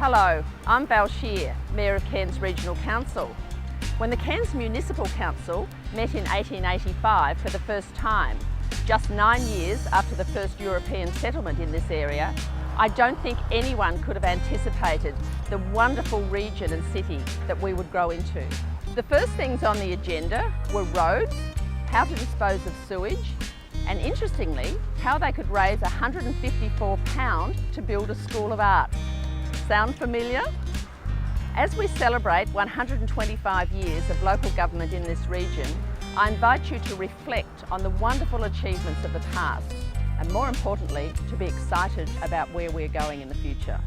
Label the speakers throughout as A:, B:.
A: Hello, I'm Val Shear, Mayor of Cairns Regional Council. When the Cairns Municipal Council met in 1885 for the first time, just 9 years after the first European settlement in this area, I don't think anyone could have anticipated the wonderful region and city that we would grow into. The first things on the agenda were roads, how to dispose of sewage, and interestingly, how they could raise £154 to build a school of art. Sound familiar? As we celebrate 125 years of local government in this region, I invite you to reflect on the wonderful achievements of the past and, more importantly, to be excited about where we're going in the future.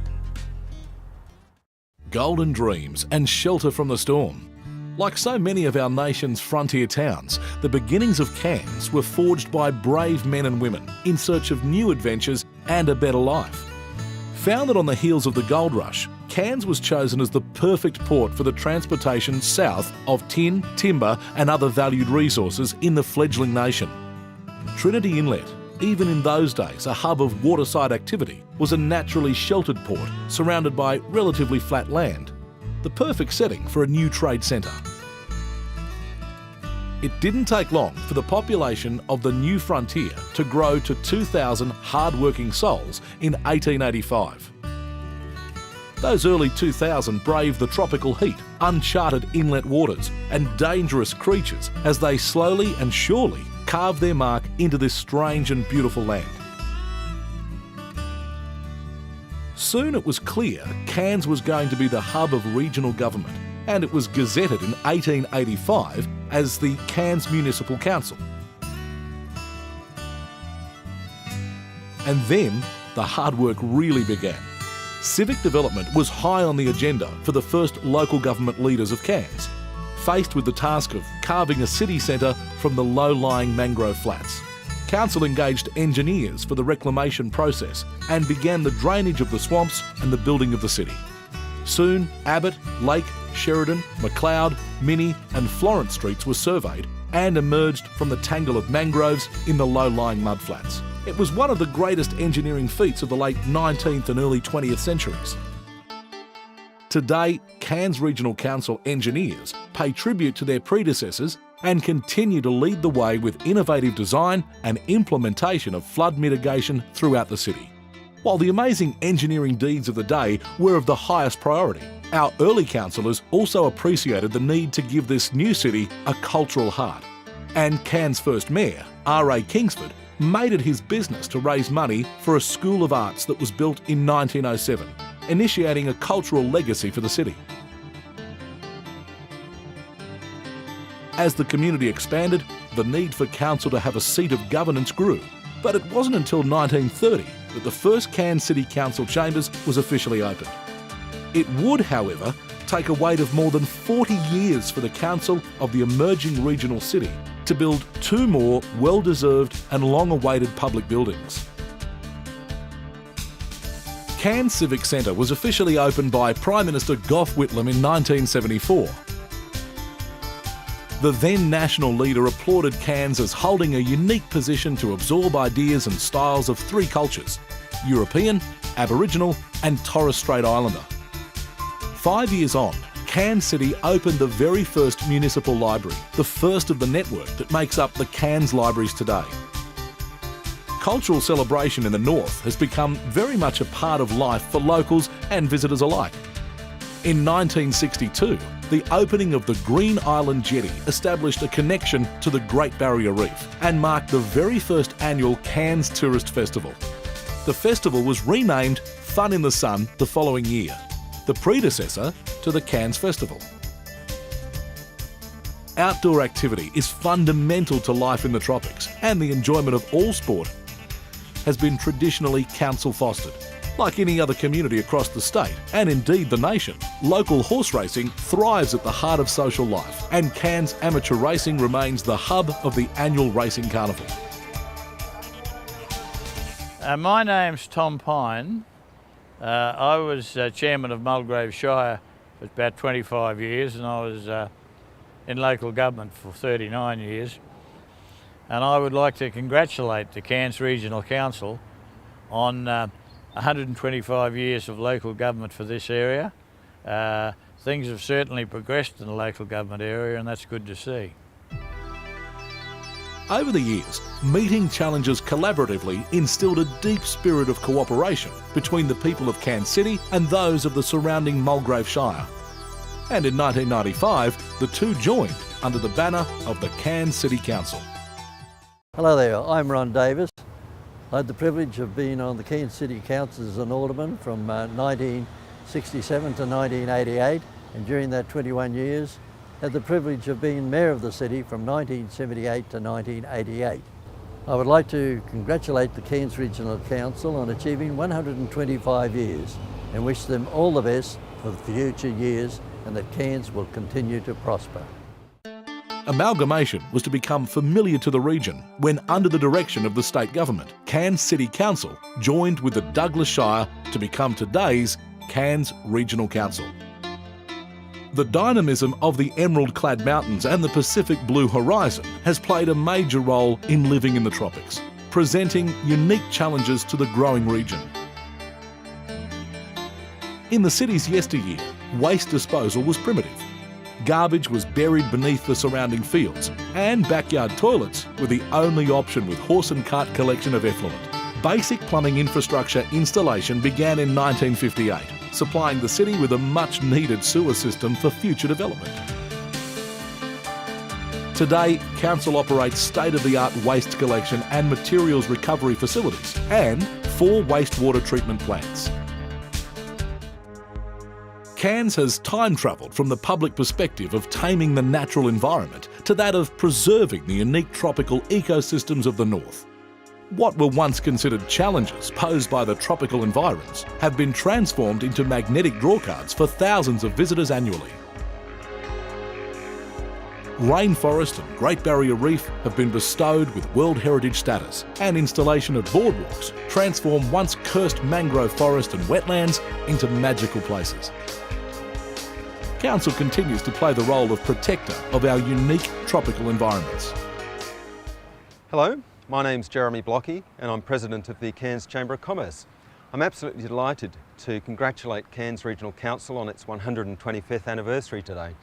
B: Golden dreams and shelter from the storm. Like so many of our nation's frontier towns, the beginnings of Cairns were forged by brave men and women in search of new adventures and a better life. Founded on the heels of the gold rush, Cairns was chosen as the perfect port for the transportation south of tin, timber and other valued resources in the fledgling nation. Trinity Inlet, even in those days a hub of waterside activity, was a naturally sheltered port surrounded by relatively flat land, the perfect setting for a new trade centre. It didn't take long for the population of the new frontier to grow to 2,000 hard-working souls in 1885. Those early 2000 braved the tropical heat, uncharted inlet waters and dangerous creatures as they slowly and surely carved their mark into this strange and beautiful land. Soon it was clear Cairns was going to be the hub of regional government, and it was gazetted in 1885 as the Cairns Municipal Council. And then the hard work really began. Civic development was high on the agenda for the first local government leaders of Cairns, faced with the task of carving a city centre from the low-lying mangrove flats. Council engaged engineers for the reclamation process and began the drainage of the swamps and the building of the city. Soon, Abbott, Lake, Sheridan, McLeod, Minnie and Florence streets were surveyed and emerged from the tangle of mangroves in the low-lying mudflats. It was one of the greatest engineering feats of the late 19th and early 20th centuries. Today, Cairns Regional Council engineers pay tribute to their predecessors and continue to lead the way with innovative design and implementation of flood mitigation throughout the city. While the amazing engineering deeds of the day were of the highest priority, our early councillors also appreciated the need to give this new city a cultural heart. And Cairns' first mayor, R.A. Kingsford, made it his business to raise money for a school of arts that was built in 1907, initiating a cultural legacy for the city. As the community expanded, the need for council to have a seat of governance grew, but it wasn't until 1930 that the first Cairns City Council chambers was officially opened. It would, however, take a wait of more than 40 years for the council of the emerging regional city to build two more well-deserved and long-awaited public buildings. Cairns Civic Centre was officially opened by Prime Minister Gough Whitlam in 1974. The then national leader applauded Cairns as holding a unique position to absorb ideas and styles of three cultures: European, Aboriginal and Torres Strait Islander. 5 years on, Cairns City opened the very first municipal library, the first of the network that makes up the Cairns libraries today. Cultural celebration in the north has become very much a part of life for locals and visitors alike. In 1962, the opening of the Green Island Jetty established a connection to the Great Barrier Reef and marked the very first annual Cairns Tourist Festival. The festival was renamed Fun in the Sun the following year, the predecessor to the Cairns Festival. Outdoor activity is fundamental to life in the tropics, and the enjoyment of all sport has been traditionally council fostered. Like any other community across the state, and indeed the nation, local horse racing thrives at the heart of social life, and Cairns amateur racing remains the hub of the annual racing carnival.
C: My name's Tom Pyne. I was chairman of Mulgrave Shire for about 25 years, and I was in local government for 39 years. And I would like to congratulate the Cairns Regional Council on 125 years of local government for this area. Things have certainly progressed in the local government area, and that's good to see.
B: Over the years, meeting challenges collaboratively instilled a deep spirit of cooperation between the people of Cairns City and those of the surrounding Mulgrave Shire. And in 1995, the two joined under the banner of the Cairns City Council.
D: Hello there, I'm Ron Davis. I had the privilege of being on the Cairns City Council as an alderman from 1967 to 1988, and during that 21 years had the privilege of being Mayor of the city from 1978 to 1988. I would like to congratulate the Cairns Regional Council on achieving 125 years and wish them all the best for the future years, and that Cairns will continue to prosper.
B: Amalgamation was to become familiar to the region when, under the direction of the state government, Cairns City Council joined with the Douglas Shire to become today's Cairns Regional Council. The dynamism of the emerald-clad mountains and the Pacific blue horizon has played a major role in living in the tropics, presenting unique challenges to the growing region. In the city's yesteryear, waste disposal was primitive. Garbage was buried beneath the surrounding fields, and backyard toilets were the only option with horse and cart collection of effluent. Basic plumbing infrastructure installation began in 1958, supplying the city with a much-needed sewer system for future development. Today, Council operates state-of-the-art waste collection and materials recovery facilities and 4 wastewater treatment plants. Cairns has time-travelled from the public perspective of taming the natural environment to that of preserving the unique tropical ecosystems of the north. What were once considered challenges posed by the tropical environs have been transformed into magnetic drawcards for thousands of visitors annually. Rainforest and Great Barrier Reef have been bestowed with World Heritage status, and installation of boardwalks transform once cursed mangrove forest and wetlands into magical places. Council continues to play the role of protector of our unique tropical environments.
E: Hello, my name's Jeremy Blocky and I'm President of the Cairns Chamber of Commerce. I'm absolutely delighted to congratulate Cairns Regional Council on its 125th anniversary today.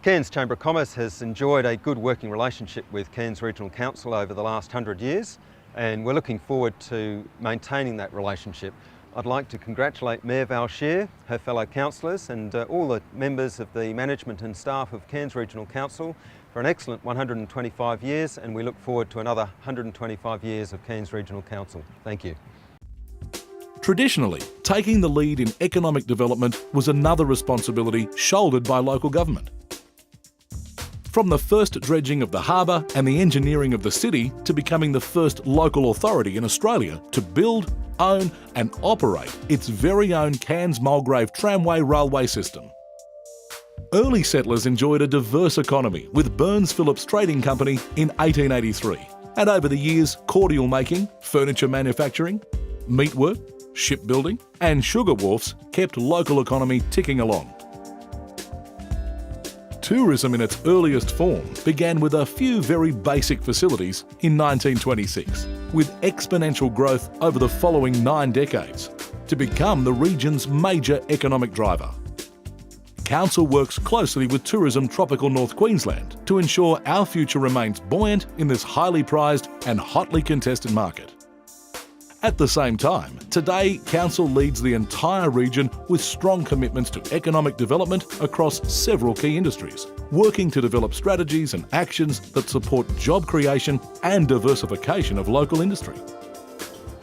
E: Cairns Chamber of Commerce has enjoyed a good working relationship with Cairns Regional Council over the last 100 years, and we're looking forward to maintaining that relationship. I'd like to congratulate Mayor Val Scheer, her fellow councillors and all the members of the management and staff of Cairns Regional Council for an excellent 125 years, and we look forward to another 125 years of Cairns Regional Council. Thank you.
B: Traditionally, taking the lead in economic development was another responsibility shouldered by local government. From the first dredging of the harbour and the engineering of the city to becoming the first local authority in Australia to build, own and operate its very own Cairns Mulgrave tramway railway system. Early settlers enjoyed a diverse economy with Burns Phillips Trading Company in 1883, and over the years cordial making, furniture manufacturing, meatwork, shipbuilding and sugar wharfs kept local economy ticking along. Tourism in its earliest form began with a few very basic facilities in 1926, with exponential growth over the following 9 decades to become the region's major economic driver. Council works closely with Tourism Tropical North Queensland to ensure our future remains buoyant in this highly prized and hotly contested market. At the same time, today Council leads the entire region with strong commitments to economic development across several key industries, working to develop strategies and actions that support job creation and diversification of local industry.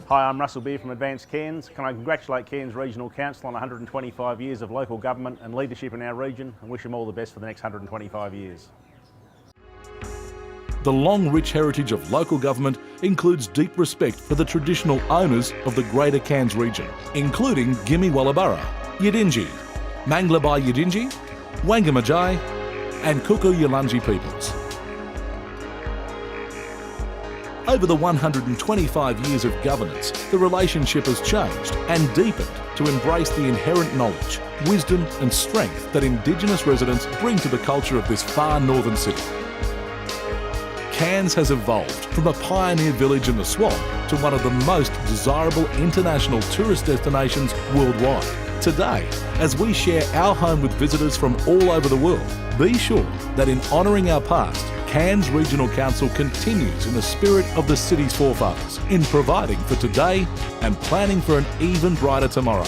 F: Hi, I'm Russell Beer from Advanced Cairns. Can I congratulate Cairns Regional Council on 125 years of local government and leadership in our region, and wish them all the best for the next 125 years.
B: The long, rich heritage of local government includes deep respect for the traditional owners of the Greater Cairns region, including Gimi Wallaburra, Yidinji, Manglabai Yidinji, Wangamajai and Kuku Yulunji peoples. Over the 125 years of governance, the relationship has changed and deepened to embrace the inherent knowledge, wisdom and strength that Indigenous residents bring to the culture of this far northern city. Cairns has evolved from a pioneer village in the swamp to one of the most desirable international tourist destinations worldwide. Today, as we share our home with visitors from all over the world, be sure that in honouring our past, Cairns Regional Council continues in the spirit of the city's forefathers in providing for today and planning for an even brighter tomorrow.